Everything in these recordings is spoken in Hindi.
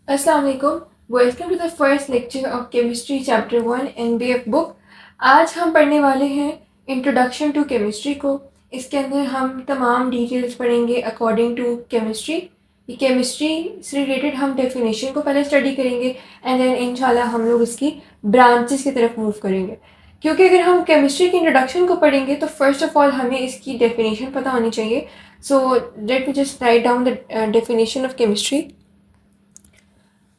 अस्सलाम वालेकुम। Welcome to the first lecture of chemistry chapter 1 NBF book. आज हम पढ़ने वाले हैं इंट्रोडक्शन टू केमिस्ट्री को। इसके अंदर हम तमाम डिटेल्स पढ़ेंगे अकॉर्डिंग टू केमिस्ट्री। ये केमिस्ट्री से रिलेटेड हम डेफिनेशन को पहले स्टडी करेंगे एंड देन इंशाल्लाह हम लोग इसकी ब्रांचेस की तरफ मूव करेंगे। क्योंकि अगर हम केमिस्ट्री की इंट्रोडक्शन को पढ़ेंगे तो फर्स्ट ऑफ ऑल हमें इसकी डेफिनेशन पता होनी चाहिए। So let me just write down the definition of chemistry.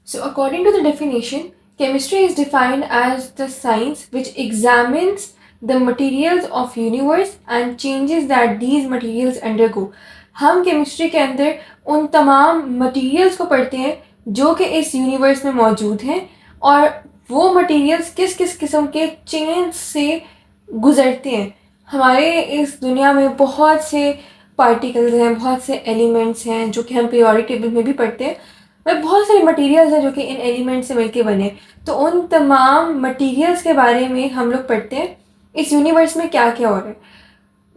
So, according to the definition, chemistry is defined as the science which examines the materials of universe and changes that these materials undergo. हम केमिस्ट्री के अंदर उन तमाम मटेरियल्स को पढ़ते हैं जो कि इस यूनिवर्स में मौजूद हैं और वो मटेरियल्स किस किस किस्म के चेंज से गुजरते हैं। हमारे इस दुनिया में बहुत से पार्टिकल्स हैं, बहुत से एलिमेंट्स हैं जो कि हम पीरियोडिक टेबल में भी पढ़ते हैं। वह बहुत सारे मटेरियल्स हैं जो कि इन एलिमेंट से मिलके बने। तो उन तमाम मटेरियल्स के बारे में हम लोग पढ़ते हैं इस यूनिवर्स में क्या क्या हो रहा है।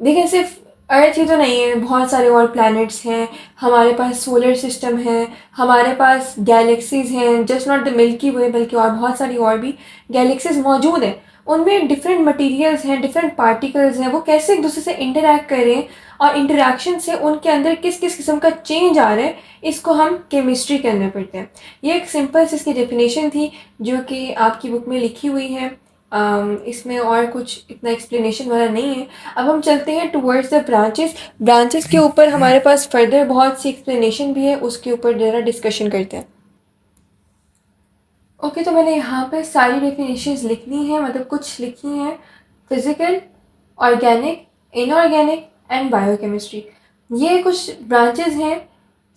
देखिए, सिर्फ अर्थ ही तो नहीं है, बहुत सारे और प्लैनेट्स हैं, हमारे पास सोलर सिस्टम है, हमारे पास गैलेक्सीज़ हैं, जस्ट नॉट द मिल्की वे बल्कि और बहुत सारी और भी गैलेक्सीज मौजूद हैं। उनमें डिफरेंट मटेरियल्स हैं, डिफरेंट पार्टिकल्स हैं, वो कैसे एक दूसरे से इंटरेक्ट कर रहे हैं और इंटरेक्शन से उनके अंदर किस किस किस्म का चेंज आ रहा है, इसको हम केमिस्ट्री के अंदर पढ़ते हैं। ये एक सिंपल सी इसकी डेफिनेशन थी जो कि आपकी बुक में लिखी हुई है। इसमें और कुछ इतना एक्सप्लेनेशन वाला नहीं है। अब हम चलते हैं टुवर्ड्स द ब्रांचेस। ब्रांचेस के ऊपर हमारे पास फर्दर बहुत सी एक्सप्लेनेशन भी है, उसके ऊपर ज़रा डिस्कशन करते हैं। ओके, तो मैंने यहाँ पे सारी डेफिनेशंस लिखनी है, मतलब कुछ लिखी हैं। Physical, organic, inorganic and biochemistry, ये कुछ ब्रांचेस हैं।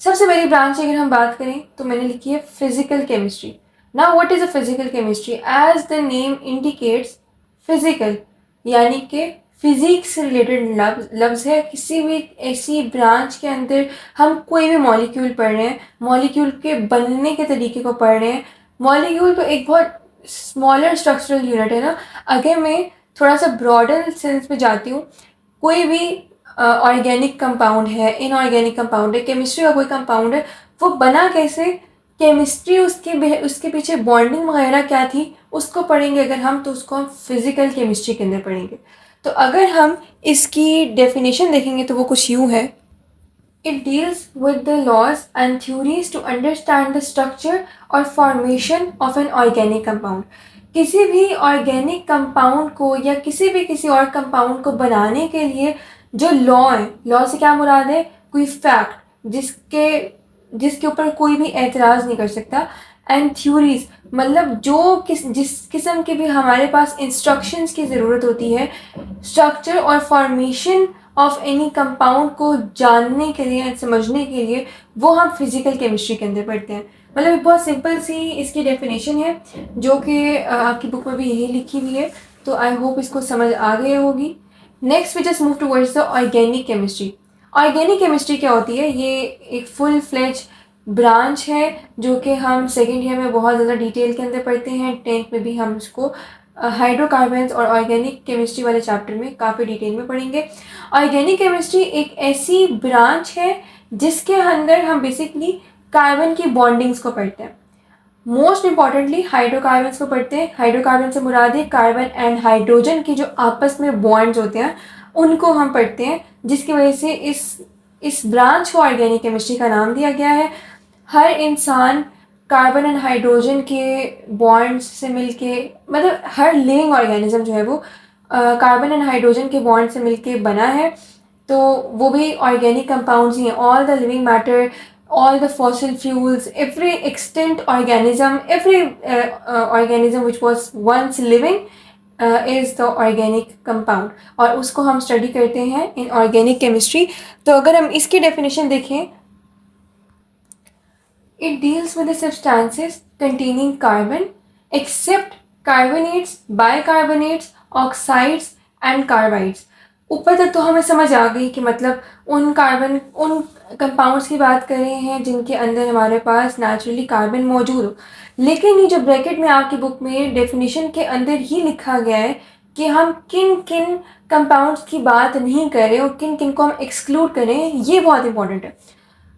सबसे पहली ब्रांच अगर हम बात करें तो मैंने लिखी है physical chemistry. Now what is a physical chemistry? As the name indicates, physical यानी कि फिज़िक्स से रिलेटेड लफ्ज़ है। किसी भी ऐसी ब्रांच के अंदर हम कोई भी मॉलिक्यूल पढ़ रहे हैं, मॉलिक्यूल के बनने के तरीके को पढ़ रहे हैं। मॉलिक्यूल तो एक बहुत स्मॉलर स्ट्रक्चरल यूनिट है ना। अगर मैं थोड़ा सा ब्रॉडर सेंस में जाती हूँ, कोई भी ऑर्गेनिक कंपाउंड है, इनऑर्गेनिक कंपाउंड है, केमिस्ट्री का कोई कंपाउंड है, वो बना कैसे, केमिस्ट्री उसके पीछे बॉन्डिंग वगैरह क्या थी, उसको पढ़ेंगे अगर हम, तो उसको हम फिज़िकल केमिस्ट्री के अंदर पढ़ेंगे। तो अगर हम इसकी डेफिनेशन देखेंगे तो वो कुछ यूँ है। It deals with the laws and theories to understand the structure or formation of an organic compound. किसी भी ऑर्गेनिक कंपाउंड को या किसी और कंपाउंड को बनाने के लिए जो लॉ है, लॉ से क्या मुराद है, कोई फैक्ट जिसके ऊपर कोई भी एतराज़ नहीं कर सकता। एंड थ्योरीज मतलब जिस किस्म के भी हमारे पास इंस्ट्रक्शंस की ज़रूरत होती है स्ट्रक्चर और फॉर्मेशन ऑफ एनी कंपाउंड को जानने के लिए, समझने के लिए, वो हम फिज़िकल केमिस्ट्री के अंदर पढ़ते हैं। मतलब एक बहुत सिंपल सी इसकी डेफिनेशन है जो कि आपकी बुक में भी यही लिखी हुई है। तो आई होप इसको समझ आ गई होगी। Next we just move towards the organic chemistry. Organic chemistry क्या होती है? ये एक फुल फ्लेज ब्रांच है जो कि हम सेकेंड ईयर में बहुत ज़्यादा डिटेल के अंदर पढ़ते हैं। 10th में भी हम इसको हाइड्रोकार्बन्स और ऑर्गेनिक केमिस्ट्री वाले चैप्टर में काफ़ी डिटेल में पढ़ेंगे। ऑर्गेनिक केमिस्ट्री एक ऐसी ब्रांच है जिसके अंदर हम बेसिकली कार्बन की बॉन्डिंग्स को पढ़ते हैं। मोस्ट इम्पॉर्टेंटली हाइड्रोकार्बन्स को पढ़ते हैं। हाइड्रोकार्बन से मुराद है कार्बन एंड हाइड्रोजन की जो आपस में बॉन्ड्स होते हैं उनको हम पढ़ते हैं, जिसकी वजह से इस ब्रांच को ऑर्गेनिक केमिस्ट्री का नाम दिया गया है। हर इंसान कार्बन एंड हाइड्रोजन के बॉन्ड्स से मिलके, मतलब हर लिविंग ऑर्गेनिज्म जो है वो कार्बन एंड हाइड्रोजन के बॉन्ड से मिलके बना है। तो वो भी ऑर्गेनिक कंपाउंड्स ही हैं। All the living matter, all the fossil fuels, every extant organism, every organism which was once living is the organic compound, और उसको हम स्टडी करते हैं इन ऑर्गेनिक केमिस्ट्री। तो अगर हम इसकी डेफिनेशन देखें, it deals with the substances containing carbon except carbonates, bicarbonates, oxides and carbides। ऊपर तक तो हमें समझ आ गई कि मतलब उन कंपाउंड्स की बात कर रहे हैं जिनके अंदर हमारे पास नेचुरली कार्बन मौजूद हो। लेकिन ये जो ब्रैकेट में आपकी बुक में डेफिनेशन के अंदर ही लिखा गया है कि हम किन किन कंपाउंड्स की बात नहीं कर रहे और किन किन को हम एक्सक्लूड करें, ये बहुत इंपॉर्टेंट है।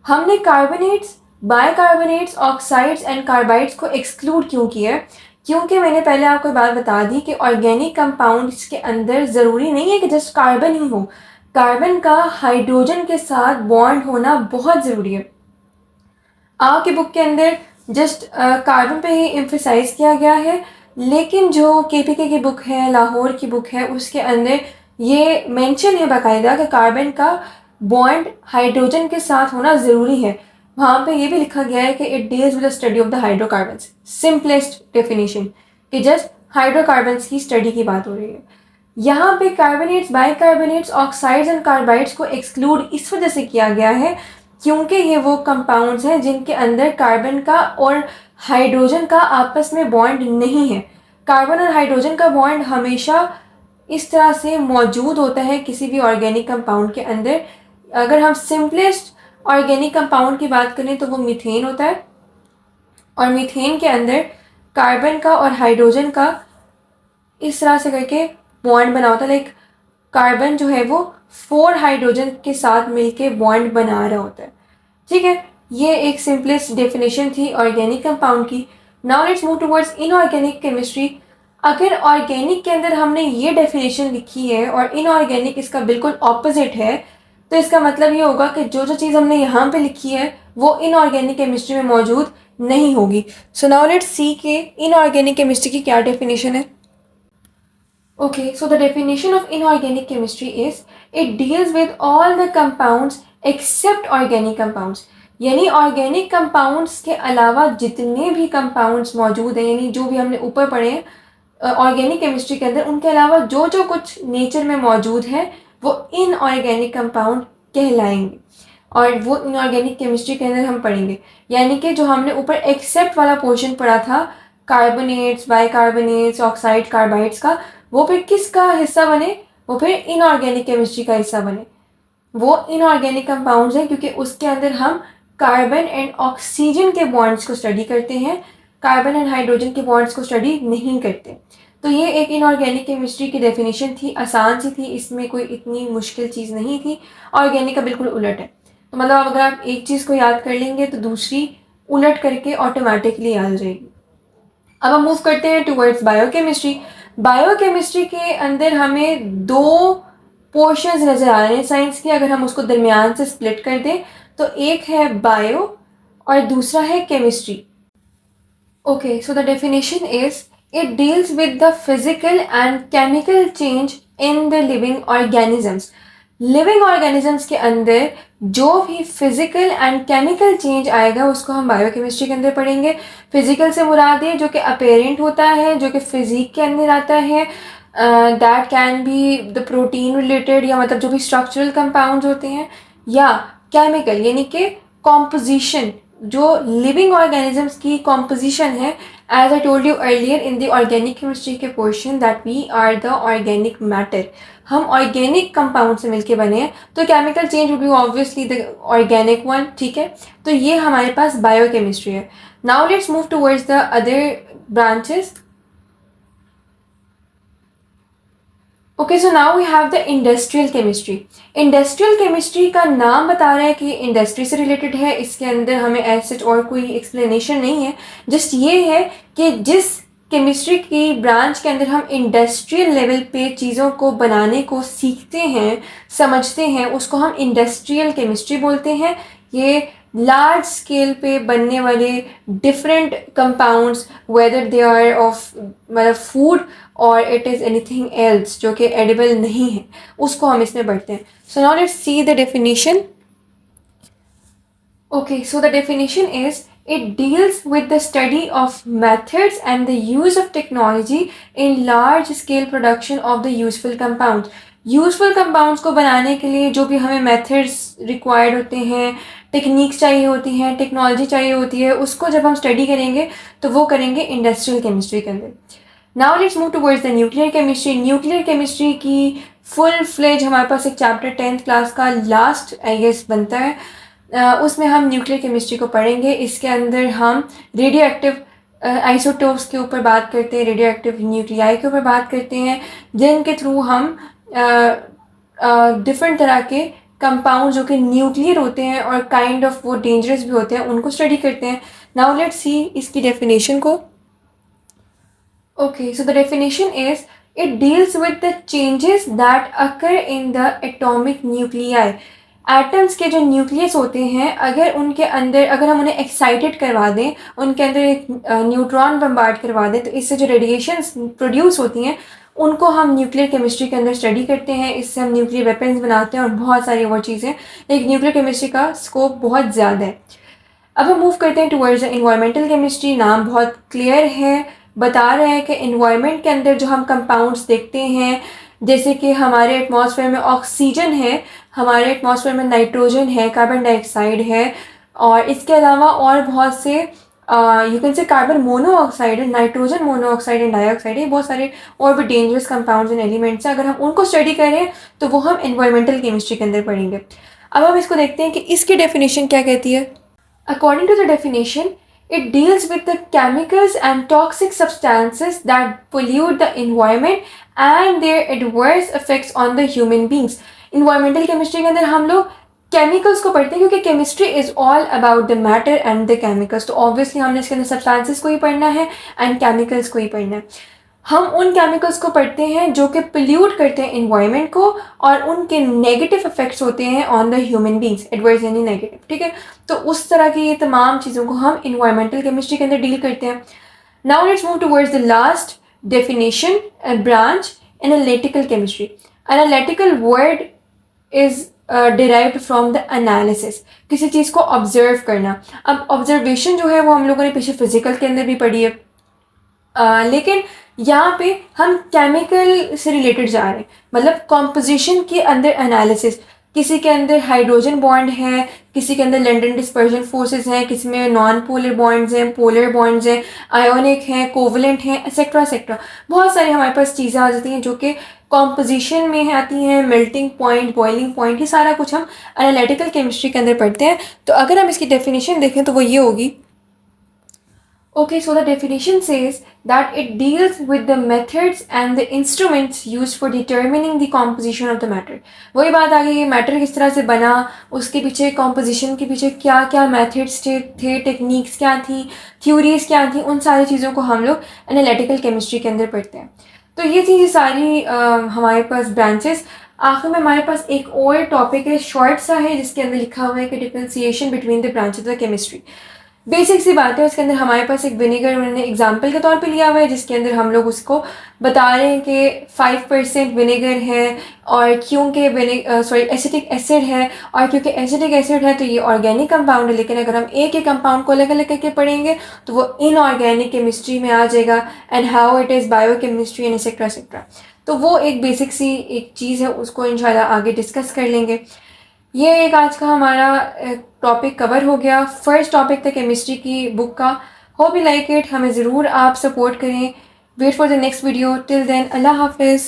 हमने carbonates, bicarbonates, oxides and carbides को एक्सक्लूड क्यों किया है? क्योंकि मैंने पहले आपको बात बता दी कि ऑर्गेनिक कंपाउंड्स के अंदर ज़रूरी नहीं है कि जस्ट कार्बन ही हो, कार्बन का हाइड्रोजन के साथ बॉन्ड होना बहुत ज़रूरी है। आपकी बुक के अंदर जस्ट कार्बन पे ही एम्फेसाइज किया गया है, लेकिन जो केपीके की बुक है, लाहौर की बुक है, उसके अंदर ये मेंशन है बाकायदा कि कार्बन का बॉन्ड हाइड्रोजन के साथ होना ज़रूरी है। वहाँ पे ये भी लिखा गया है कि it deals with the study of the hydrocarbons, simplest definition कि जस्ट हाइड्रोकार्बन्स की स्टडी की बात हो रही है। यहाँ पे carbonates, bicarbonates, oxides and carbides को एक्सक्लूड इस वजह से किया गया है क्योंकि ये वो कंपाउंड्स हैं जिनके अंदर कार्बन का और हाइड्रोजन का आपस में बॉन्ड नहीं है। कार्बन और हाइड्रोजन का बॉन्ड हमेशा इस तरह से मौजूद होता है किसी भी ऑर्गेनिक कंपाउंड के अंदर। अगर हम सिंपलेस्ट ऑर्गेनिक कंपाउंड की बात करें तो वो मीथेन होता है, और मीथेन के अंदर कार्बन का और हाइड्रोजन का इस तरह से करके बॉन्ड बना होता है। लाइक कार्बन जो है वो 4 हाइड्रोजन के साथ मिलके बॉन्ड बना रहा होता है। ठीक है, ये एक सिंपलेस्ट डेफिनेशन थी ऑर्गेनिक कंपाउंड की। Now let's move towards inorganic chemistry. अगर ऑर्गेनिक के अंदर हमने ये डेफिनेशन लिखी है और इनऑर्गेनिक इसका बिल्कुल ऑपोजिट है, तो इसका मतलब ये होगा कि जो जो चीज़ हमने यहाँ पे लिखी है वो इनऑर्गेनिक केमिस्ट्री में मौजूद नहीं होगी। सो नाउ लेट्स सी के इनऑर्गेनिक केमिस्ट्री की क्या डेफिनेशन है। Okay, so the definition of inorganic chemistry is it deals with all the compounds except organic compounds. यानी ऑर्गेनिक कंपाउंड्स के अलावा जितने भी कंपाउंड्स मौजूद हैं, यानी जो भी हमने ऊपर पढ़े हैं ऑर्गेनिक केमिस्ट्री के अंदर, उनके अलावा जो जो कुछ नेचर में मौजूद है वो इनऑर्गेनिक कंपाउंड कहलाएंगे और वो इनऑर्गेनिक केमिस्ट्री के अंदर हम पढ़ेंगे। यानी कि जो हमने ऊपर एक्सेप्ट वाला पोर्शन पढ़ा था कार्बोनेट्स, बाइकार्बोनेट्स, ऑक्साइड, कार्बाइड्स का, वो फिर किसका हिस्सा बने? वो फिर इनऑर्गेनिक केमिस्ट्री का हिस्सा बने। वो इनऑर्गेनिक कंपाउंड्स हैं क्योंकि उसके अंदर हम कार्बन एंड ऑक्सीजन के बॉन्ड्स को स्टडी करते हैं, कार्बन एंड हाइड्रोजन के बॉन्ड्स को स्टडी नहीं करते। तो ये एक इनऑर्गेनिक केमिस्ट्री की डेफिनेशन थी, आसान सी थी, इसमें कोई इतनी मुश्किल चीज़ नहीं थी। ऑर्गेनिक का बिल्कुल उलट है। तो मतलब अगर आप एक चीज़ को याद कर लेंगे तो दूसरी उलट करके ऑटोमेटिकली याद हो जाएगी। अब हम मूव करते हैं टुवर्ड्स बायोकेमिस्ट्री। बायोकेमिस्ट्री के अंदर हमें 2 पोर्शंस नज़र आ रहे हैं साइंस के। अगर हम उसको दरमियान से स्प्लिट कर दें तो एक है बायो और दूसरा है chemistry. Okay, so the definition is it deals with the physical and chemical change in the living organisms. Living organisms के अंदर जो भी फिजिकल एंड केमिकल चेंज आएगा उसको हम बायोकेमिस्ट्री के अंदर पढ़ेंगे। फिजिकल से मुराद है जो कि अपेरेंट होता है, जो कि फिजिक के अंदर आता है। That can be the protein related, या मतलब जो भी स्ट्रक्चरल कंपाउंड्स होते हैं, या केमिकल यानी कि कॉम्पोजिशन, जो लिविंग ऑर्गेनिजम्स की कॉम्पोजिशन है। As I told you earlier in the organic chemistry के portion that we are the organic matter. हम ऑर्गेनिक कंपाउंड से मिलके बने हैं, तो chemical change will be obviously the organic one. ठीक है, तो ये हमारे पास बायोकेमिस्ट्री है। Now let's move towards the other branches. Okay, so now we have the industrial chemistry. Industrial chemistry का नाम बता रहा है कि इंडस्ट्री से रिलेटेड है, इसके अंदर हमें ऐसे और कोई एक्सप्लेनेशन नहीं है। जस्ट ये है कि जिस केमिस्ट्री की ब्रांच के अंदर हम इंडस्ट्रियल लेवल पे चीज़ों को बनाने को सीखते हैं, समझते हैं, उसको हम इंडस्ट्रियल केमिस्ट्री बोलते हैं। ये लार्ज स्केल पे बनने वाले different compounds, whether they are of मतलब फूड और इट इज़ एनीथिंग एल्स जो कि एडिबल नहीं है, उसको हम इसमें पढ़ते हैं। So now let's see the definition. Okay, so the definition is it deals with the study of methods and the use of technology in large scale production of the useful compounds. Useful compounds को बनाने के लिए जो भी हमें मेथड्स रिक्वायर्ड होते हैं, टेक्निक्स चाहिए होती हैं, टेक्नोलॉजी चाहिए होती है, उसको जब हम स्टडी करेंगे तो वो करेंगे इंडस्ट्रियल केमिस्ट्री के अंदर। Now let's move towards the nuclear chemistry. Nuclear chemistry की फुल फ्लेज हमारे पास एक चैप्टर 10th क्लास का लास्ट आई गेस बनता है, उसमें हम न्यूक्लियर केमिस्ट्री को पढ़ेंगे। इसके अंदर हम रेडियो एक्टिव आइसोटोप्स के ऊपर बात करते हैं, रेडियो एक्टिव न्यूक्लियाई के ऊपर बात करते हैं, जिनके थ्रू हम डिफरेंट तरह के कंपाउंड जो कि न्यूक्लियर होते हैं और काइंड ऑफ वो डेंजरस भी होते हैं, उनको स्टडी करते हैं. नाउ लेट्स सी इसकी डेफिनेशन को. Okay, so the definition is it deals with the changes that occur in the atomic nuclei. Atoms के जो न्यूक्लियस होते हैं, अगर उनके अंदर अगर हम उन्हें एक्साइटेड करवा दें, उनके अंदर एक न्यूट्रॉन बम्बार्ड करवा दें, तो इससे जो रेडिएशंस प्रोड्यूस होती हैं उनको हम न्यूक्लियर केमिस्ट्री के अंदर स्टडी करते हैं. इससे हम न्यूक्लियर वेपन्स बनाते हैं और बहुत सारी और चीज़ें. लेकिन न्यूक्लियर केमिस्ट्री का स्कोप बहुत ज़्यादा है. अब हम मूव करते हैं टुवर्ड्स इन्वायरमेंटल केमिस्ट्री. नाम बहुत क्लियर है, बता रहे हैं कि इन्वायरमेंट के अंदर जो हम कंपाउंड्स देखते हैं, जैसे कि हमारे एटमॉस्फेयर में ऑक्सीजन है, हमारे एटमॉस्फेयर में नाइट्रोजन है, कार्बन डाइऑक्साइड है, और इसके अलावा और बहुत से you can say carbon monoxide है, नाइट्रोजन मोनोऑक्साइड एंड डाइऑक्साइड है. बहुत सारे और भी डेंजरस कंपाउंड्स एंड एलिमेंट्स हैं. अगर हम उनको स्टडी करें तो वो हम इन्वायरमेंटल केमिस्ट्री के अंदर पढ़ेंगे. अब हम इसको देखते हैं कि इसकी डेफिनेशन क्या कहती है. According to the definition, it deals with the chemicals and toxic substances that pollute the environment and their adverse effects on the human beings. Environmental chemistry के अंदर हम लोग केमिकल्स को पढ़ते हैं, क्योंकि chemistry is all about the matter and the chemicals. तो ऑब्वियसली हमने इसके अंदर सब्सटेंसेस को ही पढ़ना है एंड केमिकल्स को ही पढ़ना है. हम उन केमिकल्स को पढ़ते हैं जो कि पोल्यूट करते हैं इन्वायरमेंट को, और उनके नेगेटिव इफेक्ट्स होते हैं on the human beings, adverse यानी नेगेटिव. ठीक है, तो उस तरह की ये तमाम चीज़ों को हम इन्वायरमेंटल केमिस्ट्री के अंदर डील करते हैं. Now let's move towards the last definition branch, analytical chemistry. Analytical word is derived from the analysis, किसी चीज़ को ऑब्जर्व करना. अब ऑब्जर्वेशन जो है वो हम लोगों ने पीछे फिजिकल के अंदर भी पढ़ी है, लेकिन यहाँ पे हम केमिकल से रिलेटेड जा रहे हैं. मतलब कॉम्पोजिशन के अंदर एनालिसिस. किसी के अंदर हाइड्रोजन बॉन्ड है, किसी के अंदर लंडन डिस्पर्जन फोर्सेस हैं, किसी में नॉन पोलर बॉन्ड्स हैं, पोलर बॉन्ड्स हैं, आयोनिक हैं, कोवलेंट हैं, एक्सेट्रा एक्सेट्रा. बहुत सारी हमारे पास चीज़ें आ जाती हैं जो कि कॉम्पोजिशन में आती हैं. मेल्टिंग पॉइंट, बॉइलिंग पॉइंट, ये सारा कुछ हम एनालिटिकल केमिस्ट्री के अंदर पढ़ते हैं. तो अगर हम इसकी डेफिनेशन देखें तो वो ये होगी. Okay, so the definition says that it deals with the methods and the instruments used for determining the composition of the matter. वही बात आ गई, मैटर किस तरह से बना, उसके पीछे कॉम्पोजिशन के पीछे क्या क्या मेथड्स थे, टेक्निक्स क्या थी, थ्योरीज क्या थी, उन सारी चीज़ों को हम लोग एनालिटिकल केमिस्ट्री के अंदर पढ़ते हैं. तो ये थी ये सारी हमारे पास ब्रांचेस. आखिर में हमारे पास एक और टॉपिक है, शॉर्ट सा है, जिसके अंदर लिखा हुआ है कि differentiation between the branches of chemistry. Basic सी बात है. उसके अंदर हमारे पास एक विनेगर उन्होंने एग्जाम्पल के तौर पे लिया हुआ है, जिसके अंदर हम लोग उसको बता रहे हैं कि 5% विनेगर है, और क्योंकि एसिटिक एसिड है, और क्योंकि एसिटिक एसिड है तो ये ऑर्गेनिक कंपाउंड है. लेकिन अगर हम एक एक कंपाउंड को अलग अलग करके पढ़ेंगे तो वो इनऑर्गेनिक केमिस्ट्री में आ जाएगा, and how it is bio chemistry and etcetera etcetera. तो वो एक बेसिक सी एक चीज़ है, उसको इंशाल्लाह आगे डिस्कस कर लेंगे. ये एक आज का हमारा टॉपिक कवर हो गया. फर्स्ट टॉपिक था केमिस्ट्री की बुक का. Hope you like it. हमें ज़रूर आप सपोर्ट करें. Wait for the next video. Till then, अल्लाह हाफिज़.